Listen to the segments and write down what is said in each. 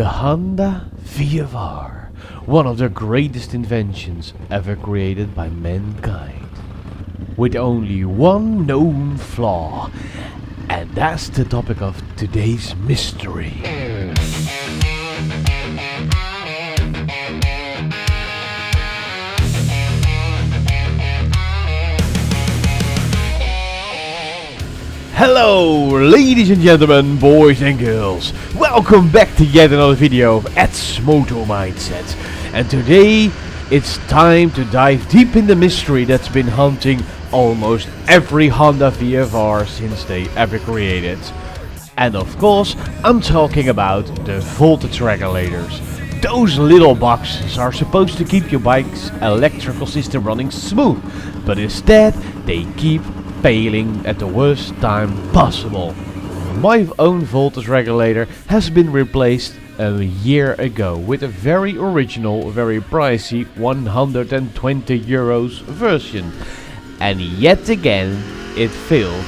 The Honda VFR, one of the greatest inventions ever created by mankind, with only one known flaw, and that's the topic of today's mystery. Hello ladies and gentlemen, boys and girls, welcome back to yet another video of Ed's Moto Mindset. And today it's time to dive deep in the mystery that's been haunting almost every Honda VFR since they ever created. And of course I'm talking about the voltage regulators. Those little boxes are supposed to keep your bike's electrical system running smooth, but instead they keep failing at the worst time possible. My own voltage regulator has been replaced a year ago with a very original, very pricey 120 euros version, and yet again it failed.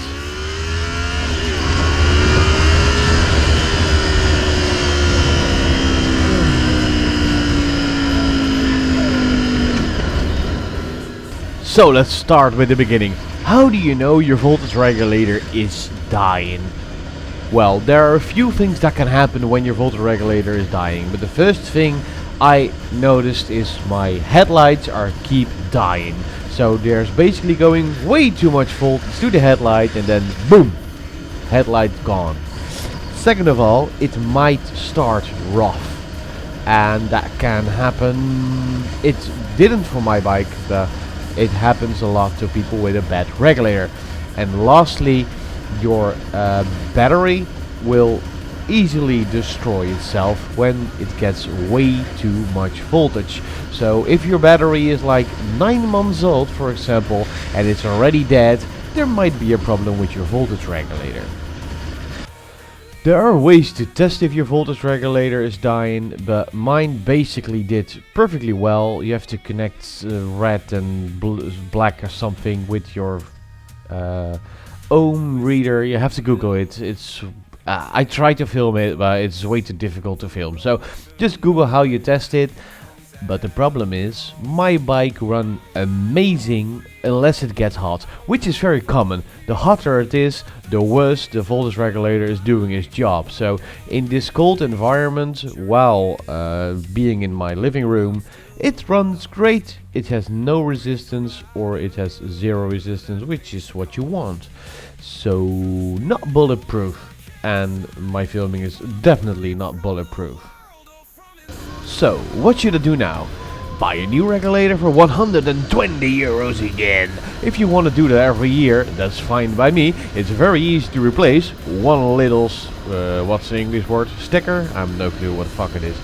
So let's start with the beginning. How do you know your voltage regulator is dying? Well, there are a few things that can happen when your voltage regulator is dying, but the first thing I noticed is my headlights keep dying. So there's basically going way too much voltage to the headlight and then boom, headlight gone. Second of all, it might start rough, and that can happen. It didn't for my bike, it happens a lot to people with a bad regulator. And lastly, your battery will easily destroy itself when it gets way too much voltage. So if your battery is like 9 months old, for example, and it's already dead, there might be a problem with your voltage regulator. There are ways to test if your voltage regulator is dying, but mine basically did perfectly well. You have to connect red and black or something with your ohm reader. You have to Google it. I tried to film it, but it's way too difficult to film. So just Google how you test it. But the problem is, my bike runs amazing unless it gets hot, which is very common. The hotter it is, the worse the voltage regulator is doing its job. So in this cold environment, while being in my living room, it runs great. It has no resistance, or it has zero resistance, which is what you want. So not bulletproof, and my filming is definitely not bulletproof. So, what should I do now? Buy a new regulator for 120 euros again. If you want to do that every year, that's fine by me. It's very easy to replace. One little, what's the English word? Sticker? I have no clue what the fuck it is.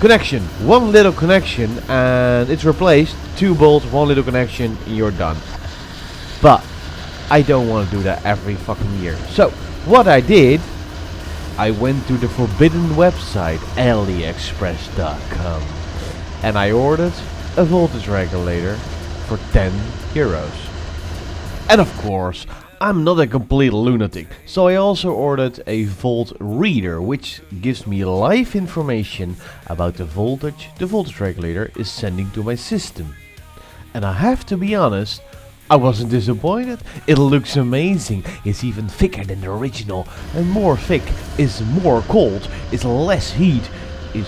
Connection. One little connection and it's replaced. 2 bolts, 1 little connection, you're done. But I don't want to do that every fucking year. So, what I did, I went to the forbidden website AliExpress.com and I ordered a voltage regulator for 10 euros. And of course, I'm not a complete lunatic, so I also ordered a volt reader, which gives me live information about the voltage regulator is sending to my system. And I have to be honest, I wasn't disappointed. It looks amazing. It's even thicker than the original, and more thick is more cold, is less heat, is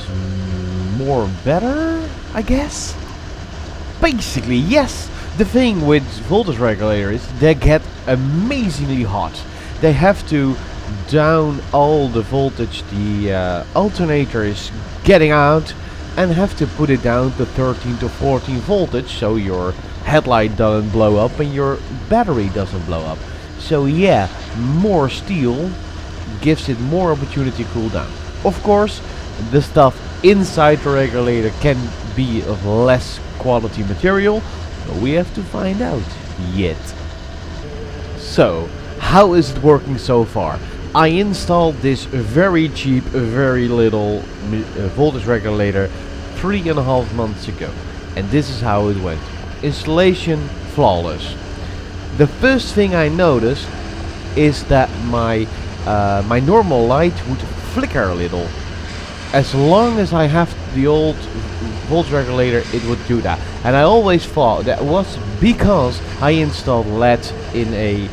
more better, I guess. Basically, yes. The thing with voltage regulator is they get amazingly hot. They have to down all the voltage the alternator is getting out, and have to put it down to 13 to 14 voltage, so your headlight doesn't blow up and your battery doesn't blow up. So yeah, more steel gives it more opportunity to cool down. Of course, the stuff inside the regulator can be of less quality material, but we have to find out yet. So, how is it working so far? I installed this very cheap, very little voltage regulator 3.5 months ago, and this is how it went. Installation flawless. The first thing I noticed is that my normal light would flicker a little, as long as I have the old voltage regulator, it would do that. And I always thought that was because I installed LED in a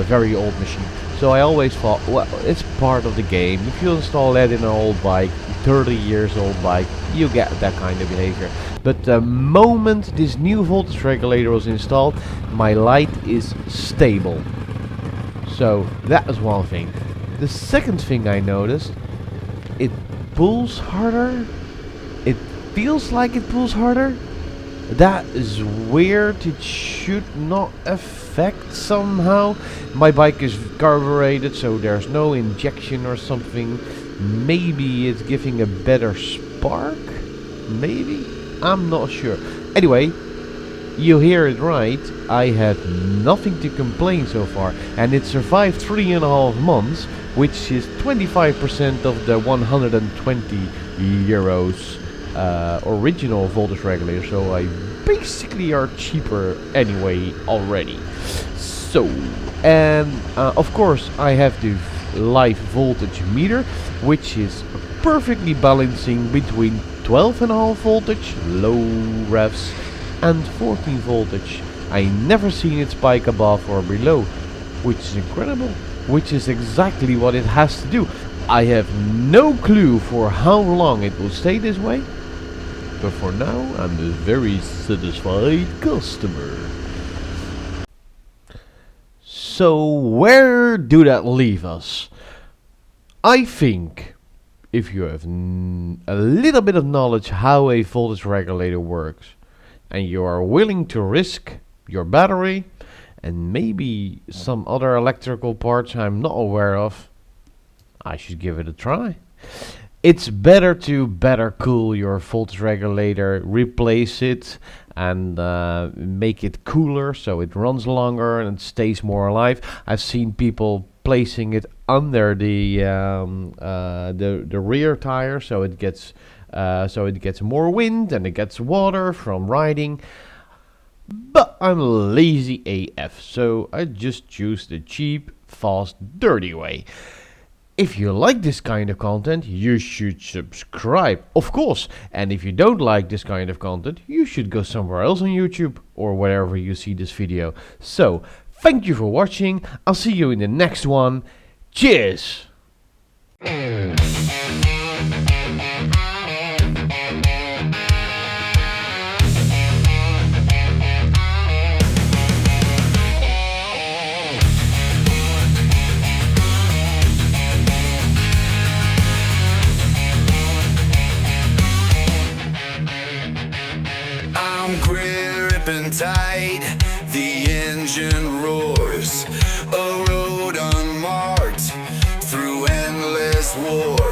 very old machine. So I always thought, well, it's part of the game. If you install LED in an old bike, 30 years old bike, you get that kind of behavior. But the moment this new voltage regulator was installed, my light is stable. So that is one thing. The second thing I noticed, it pulls harder. It feels like it pulls harder. That is weird. It should not affect somehow. My bike is carbureted, so there's no injection or something. Maybe it's giving a better spark. Maybe, I'm not sure. Anyway, you hear it right. I had nothing to complain so far, and it survived 3.5 months, which is 25% of the 120 euros original voltage regulator. So I basically are cheaper anyway already. So, and of course I have the live voltage meter, which is perfectly balancing between 12.5 voltage low revs and 14 voltage. I never seen it spike above or below, which is incredible, which is exactly what it has to do. I have no clue for how long it will stay this way, but for now I'm a very satisfied customer. So where do that leave us? I think if you have a little bit of knowledge how a voltage regulator works, and you are willing to risk your battery and maybe some other electrical parts I'm not aware of, I should give it a try. It's better to cool your voltage regulator, replace it, and make it cooler so it runs longer and stays more alive. I've seen people placing it under the rear tire, so it gets more wind and it gets water from riding. But I'm lazy AF, so I just choose the cheap, fast, dirty way. If you like this kind of content, you should subscribe, of course. And if you don't like this kind of content, you should go somewhere else on YouTube or wherever you see this video. So, thank you for watching. I'll see you in the next one. Cheers! I'm gripping tight, the engine roars, a road unmarked through endless war.